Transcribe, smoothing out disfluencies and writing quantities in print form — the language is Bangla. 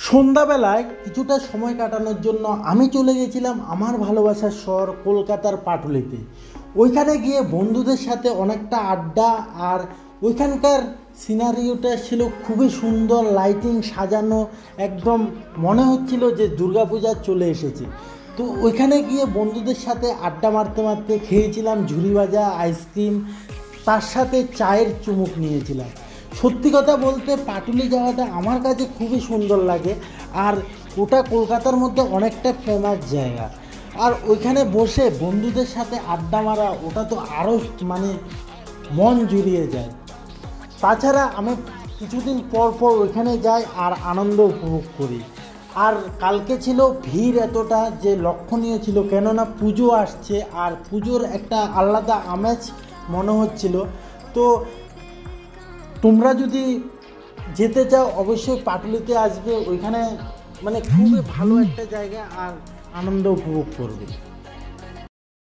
সন্ধ্যাবেলায় কিছুটা সময় কাটানোর জন্য আমি চলে গেছিলাম আমার ভালোবাসার শহর কলকাতার পাটুলিতে। ওইখানে গিয়ে বন্ধুদের সাথে অনেকটা আড্ডা, আর ওইখানকার সিনারিওটা ছিল খুবই সুন্দর, লাইটিং সাজানো, একদম মনে হচ্ছিল যে দুর্গাপূজা চলে এসেছে। তো ওইখানে গিয়ে বন্ধুদের সাথে আড্ডা মারতে মারতে খেয়েছিলাম ঝুড়ি ভাজা, আইসক্রিম, তার সাথে চায়ের চুমুক নিয়েছিলাম। সত্যি কথা বলতে পাটুলি যাওয়াটা আমার কাছে খুবই সুন্দর লাগে, আর ওটা কলকাতার মধ্যে অনেকটা ফেমাস জায়গা। আর ওইখানে বসে বন্ধুদের সাথে আড্ডা মারা, ওটা তো আরও মন জুড়িয়ে যায়। তাছাড়া আমি কিছুদিন পর পর ওইখানে যাই আর আনন্দ উপভোগ করি। আর কালকে ছিল ভিড় এতটা যে লক্ষণীয় ছিল, কেননা পুজো আসছে আর পুজোর একটা আলাদা আমেজ মনে হচ্ছিল। তো তোমরা যদি যেতে চাও অবশ্যই পাটুলিতে আসবে, ওইখানে খুবই ভালো একটা জায়গা আর আনন্দ উপভোগ করবে।